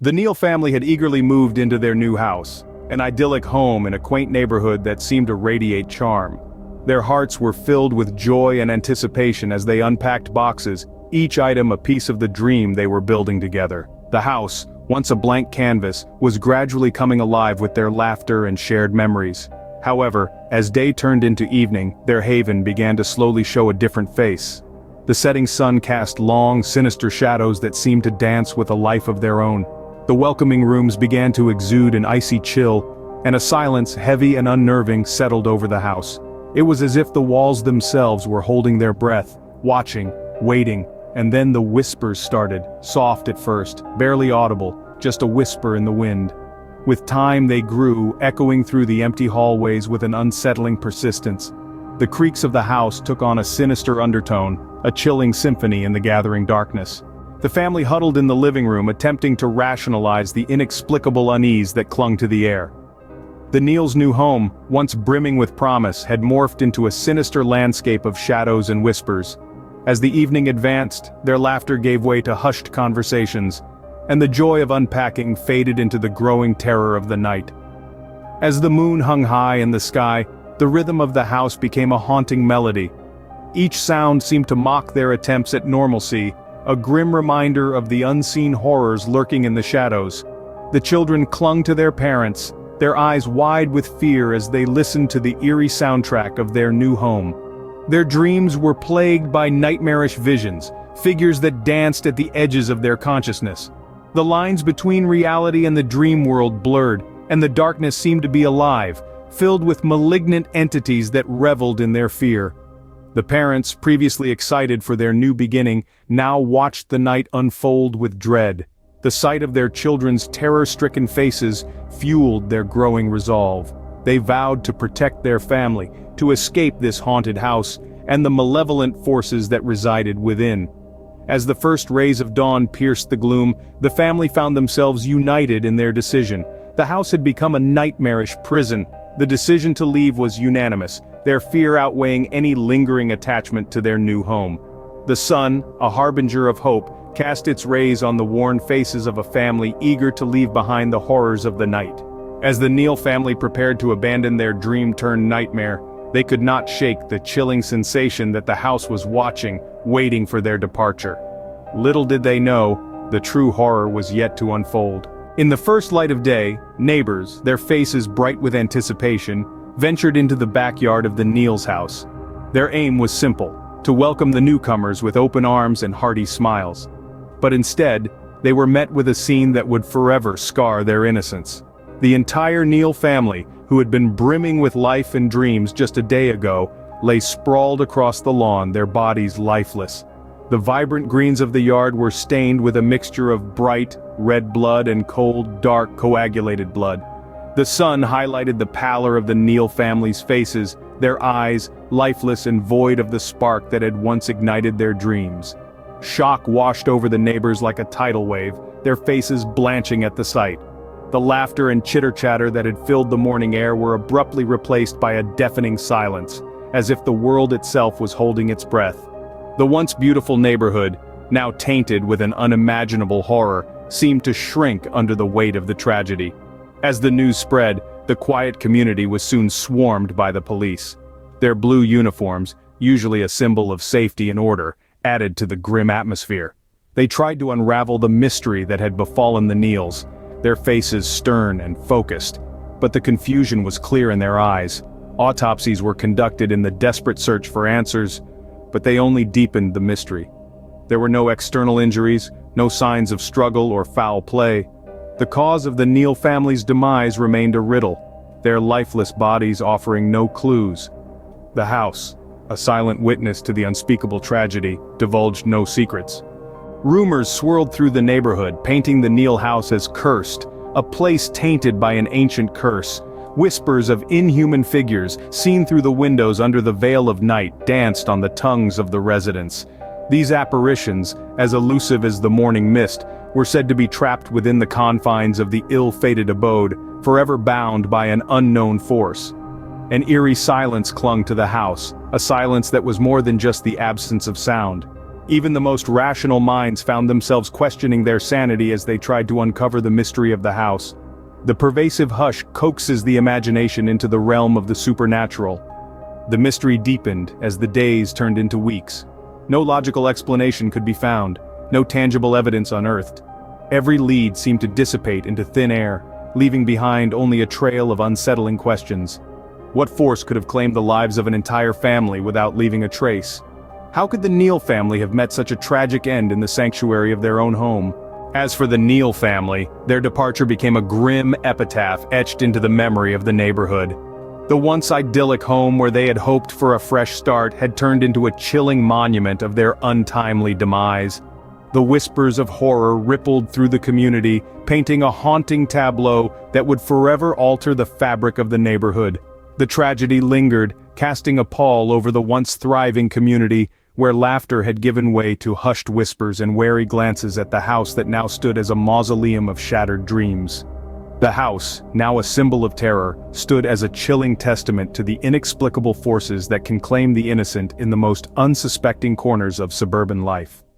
The Neal family had eagerly moved into their new house, an idyllic home in a quaint neighborhood that seemed to radiate charm. Their hearts were filled with joy and anticipation as they unpacked boxes, each item a piece of the dream they were building together. The house, once a blank canvas, was gradually coming alive with their laughter and shared memories. However, as day turned into evening, their haven began to slowly show a different face. The setting sun cast long, sinister shadows that seemed to dance with a life of their own. The welcoming rooms began to exude an icy chill, and a silence heavy and unnerving settled over the house. It was as if the walls themselves were holding their breath, watching, waiting, and then the whispers started, soft at first, barely audible, just a whisper in the wind. With time they grew, echoing through the empty hallways with an unsettling persistence. The creaks of the house took on a sinister undertone, a chilling symphony in the gathering darkness. The family huddled in the living room, attempting to rationalize the inexplicable unease that clung to the air. The Neal's new home, once brimming with promise, had morphed into a sinister landscape of shadows and whispers. As the evening advanced, their laughter gave way to hushed conversations, and the joy of unpacking faded into the growing terror of the night. As the moon hung high in the sky, the rhythm of the house became a haunting melody. Each sound seemed to mock their attempts at normalcy, a grim reminder of the unseen horrors lurking in the shadows. The children clung to their parents, their eyes wide with fear as they listened to the eerie soundtrack of their new home. Their dreams were plagued by nightmarish visions, figures that danced at the edges of their consciousness. The lines between reality and the dream world blurred, and the darkness seemed to be alive, filled with malignant entities that reveled in their fear. The parents, previously excited for their new beginning, now watched the night unfold with dread. The sight of their children's terror-stricken faces fueled their growing resolve. They vowed to protect their family, to escape this haunted house, and the malevolent forces that resided within. As the first rays of dawn pierced the gloom, the family found themselves united in their decision. The house had become a nightmarish prison. The decision to leave was unanimous, their fear outweighing any lingering attachment to their new home. The sun, a harbinger of hope, cast its rays on the worn faces of a family eager to leave behind the horrors of the night. As the Neal family prepared to abandon their dream-turned nightmare, they could not shake the chilling sensation that the house was watching, waiting for their departure. Little did they know, the true horror was yet to unfold. In the first light of day, neighbors, their faces bright with anticipation, ventured into the backyard of the Neal's house. Their aim was simple, to welcome the newcomers with open arms and hearty smiles. But instead, they were met with a scene that would forever scar their innocence. The entire Neal family, who had been brimming with life and dreams just a day ago, lay sprawled across the lawn, their bodies lifeless. The vibrant greens of the yard were stained with a mixture of bright, red blood and cold, dark, coagulated blood. The sun highlighted the pallor of the Neal family's faces, their eyes, lifeless and void of the spark that had once ignited their dreams. Shock washed over the neighbors like a tidal wave, their faces blanching at the sight. The laughter and chitter-chatter that had filled the morning air were abruptly replaced by a deafening silence, as if the world itself was holding its breath. The once beautiful neighborhood, now tainted with an unimaginable horror, seemed to shrink under the weight of the tragedy. As the news spread, the quiet community was soon swarmed by the police. Their blue uniforms, usually a symbol of safety and order, added to the grim atmosphere. They tried to unravel the mystery that had befallen the Neals, their faces stern and focused, but the confusion was clear in their eyes. Autopsies were conducted in the desperate search for answers, but they only deepened the mystery. There were no external injuries, no signs of struggle or foul play. The cause of the Neal family's demise remained a riddle, their lifeless bodies offering no clues. The house, a silent witness to the unspeakable tragedy, divulged no secrets. Rumors swirled through the neighborhood, painting the Neal house as cursed, a place tainted by an ancient curse. Whispers of inhuman figures, seen through the windows under the veil of night, danced on the tongues of the residents. These apparitions, as elusive as the morning mist, were said to be trapped within the confines of the ill-fated abode, forever bound by an unknown force. An eerie silence clung to the house, a silence that was more than just the absence of sound. Even the most rational minds found themselves questioning their sanity as they tried to uncover the mystery of the house. The pervasive hush coaxes the imagination into the realm of the supernatural. The mystery deepened as the days turned into weeks. No logical explanation could be found, no tangible evidence unearthed. Every lead seemed to dissipate into thin air, leaving behind only a trail of unsettling questions. What force could have claimed the lives of an entire family without leaving a trace? How could the Neal family have met such a tragic end in the sanctuary of their own home? As for the Neal family, their departure became a grim epitaph etched into the memory of the neighborhood. The once idyllic home where they had hoped for a fresh start had turned into a chilling monument of their untimely demise. The whispers of horror rippled through the community, painting a haunting tableau that would forever alter the fabric of the neighborhood. The tragedy lingered, casting a pall over the once thriving community, where laughter had given way to hushed whispers and wary glances at the house that now stood as a mausoleum of shattered dreams. The house, now a symbol of terror, stood as a chilling testament to the inexplicable forces that can claim the innocent in the most unsuspecting corners of suburban life.